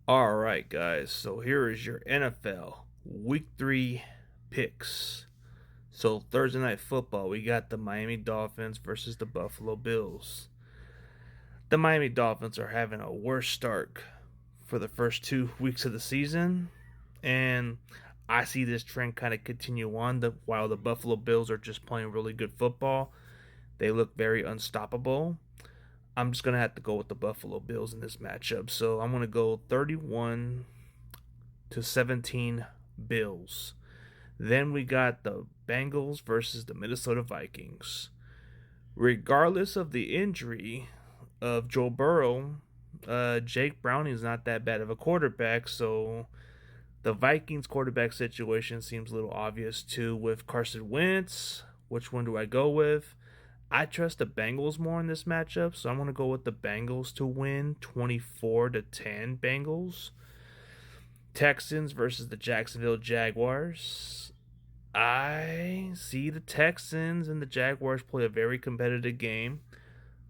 All right, guys. So here is your NFL Week 3 picks. So Thursday night football, we got the Miami Dolphins versus the Buffalo Bills. The Miami Dolphins are having a worse start for the first 2 weeks of the season, and I see this trend kind of continue on. While the Buffalo Bills are just playing really good football, they look very unstoppable. I'm just gonna have to go with the Buffalo Bills in this matchup. So I'm gonna go 31-17 Bills. Then we got the Bengals versus the Minnesota Vikings. Regardless of the injury of Joe Burrow, Jake Browning is not that bad of a quarterback, so the Vikings quarterback situation seems a little obvious too with Carson Wentz. Which one do I go with? I trust the Bengals more in this matchup, so I'm going to go with the Bengals to win 24-10 Bengals. Texans versus the Jacksonville Jaguars. I see the Texans and the Jaguars play a very competitive game,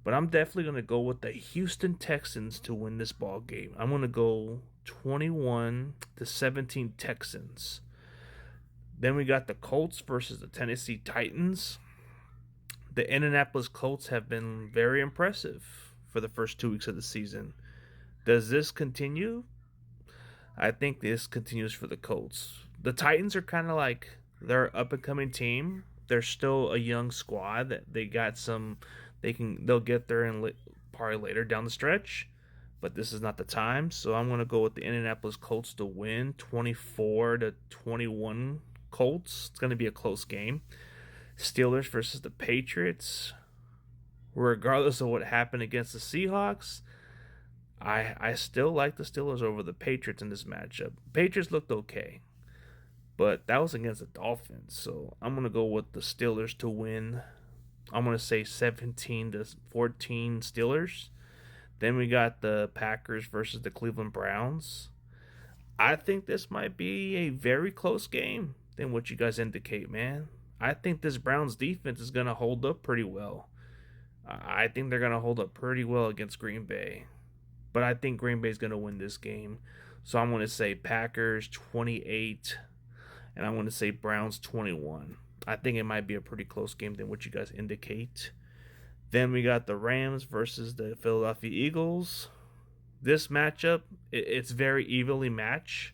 but I'm definitely going to go with the Houston Texans to win this ball game. I'm going to go 21-17 Texans. Then we got the Colts versus the Tennessee Titans. The Indianapolis Colts have been very impressive for the first 2 weeks of the season. Does this continue? I think this continues for the Colts. The Titans are kind of like their up and coming team. They're still a young squad that they got some. They'll get there and probably later down the stretch, but this is not the time. So I'm going to go with the Indianapolis Colts to win 24-21 Colts. It's going to be a close game. Steelers versus the Patriots. Regardless of what happened against the Seahawks, I still like the Steelers over the Patriots in this matchup. Patriots looked okay, but that was against the Dolphins, so I'm gonna go with the Steelers to win. I'm gonna say 17-14 Steelers. Then we got the Packers versus the Cleveland Browns. I think this might be a very close game than what you guys indicate, man. I think this Browns defense is going to hold up pretty well. I think they're going to hold up pretty well against Green Bay. But I think Green Bay is going to win this game. So I'm going to say Packers 28 and I'm going to say Browns 21. I think it might be a pretty close game than what you guys indicate. Then we got the Rams versus the Philadelphia Eagles. This matchup, it's very evenly matched.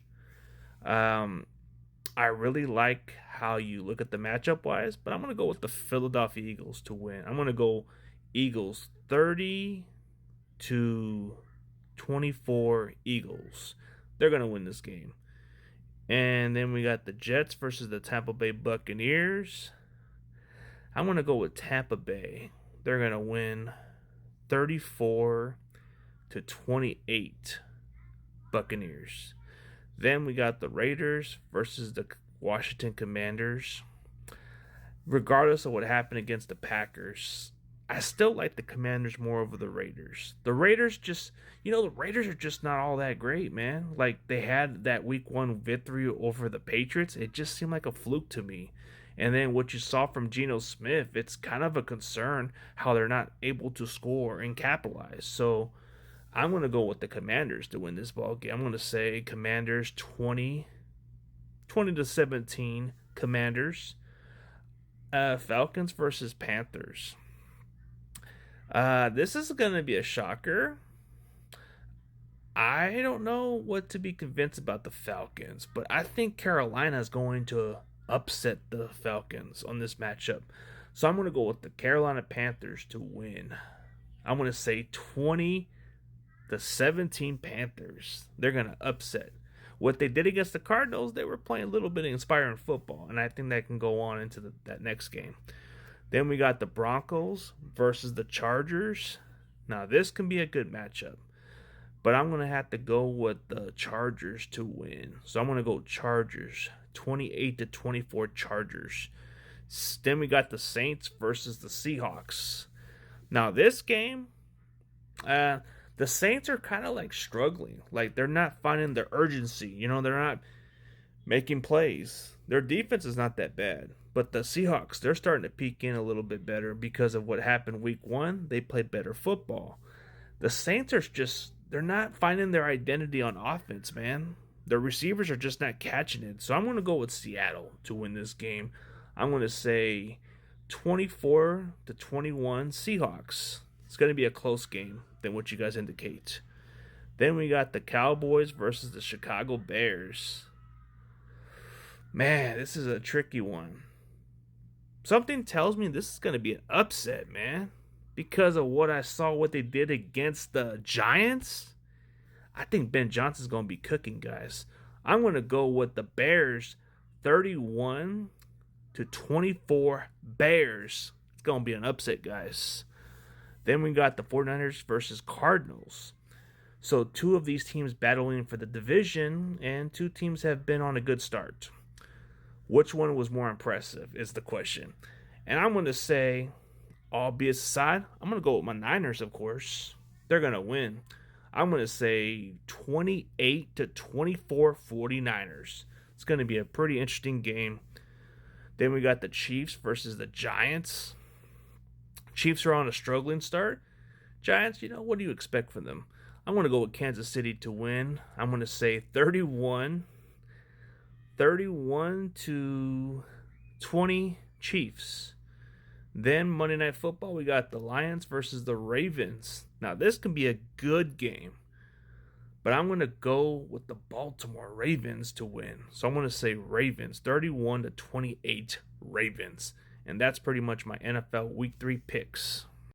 I really like how you look at the matchup wise, but I'm going to go with the Philadelphia Eagles to win. I'm going to go Eagles 30-24 Eagles. They're going to win this game. And then we got the Jets versus the Tampa Bay Buccaneers. I'm going to go with Tampa Bay. They're going to win 34-28 Buccaneers. Then we got the Raiders versus the Washington Commanders. Regardless of what happened against the Packers, I still like the Commanders more over the Raiders. The Raiders the Raiders are just not all that great, man. Like, they had that week 1 victory over the Patriots. It just seemed like a fluke to me. And then what you saw from Geno Smith, it's kind of a concern how they're not able to score and capitalize. So I'm going to go with the Commanders to win this ball game. I'm going to say Commanders 20-17 Commanders. Falcons versus Panthers. This is going to be a shocker. I don't know what to be convinced about the Falcons, but I think Carolina is going to upset the Falcons on this matchup. So I'm going to go with the Carolina Panthers to win. I'm going to say 20-17 Panthers. They're going to upset. What they did against the Cardinals, they were playing a little bit of inspiring football, and I think that can go on into that next game. Then we got the Broncos versus the Chargers. Now, this can be a good matchup, but I'm going to have to go with the Chargers to win. So I'm going to go Chargers, 28-24 Chargers. Then we got the Saints versus the Seahawks. Now, this game, the Saints are kind of like struggling. Like, they're not finding the urgency. They're not making plays. Their defense is not that bad. But the Seahawks, they're starting to peak in a little bit better because of what happened week 1. They played better football. The Saints are they're not finding their identity on offense, man. Their receivers are just not catching it. So I'm going to go with Seattle to win this game. I'm going to say 24-21 Seahawks. It's going to be a close game than what you guys indicate. Then we got the Cowboys versus the Chicago Bears. Man, this is a tricky one. Something tells me this is going to be an upset, man. Because of what I saw, what they did against the Giants. I think Ben Johnson's going to be cooking, guys. I'm going to go with the Bears 31-24 Bears. It's going to be an upset, guys. Then we got the 49ers versus Cardinals. So two of these teams battling for the division, and two teams have been on a good start. Which one was more impressive is the question. And I'm going to say, all BS aside, I'm going to go with my Niners, of course. They're going to win. I'm going to say 28-24 49ers. It's going to be a pretty interesting game. Then we got the Chiefs versus the Giants. Chiefs are on a struggling start. Giants, what do you expect from them? I'm going to go with Kansas City to win. I'm going to say 31-20 Chiefs. Then Monday Night Football, we got the Lions versus the Ravens. Now, this can be a good game, but I'm going to go with the Baltimore Ravens to win. So I'm going to say Ravens, 31-28 Ravens. And that's pretty much my NFL Week 3 picks.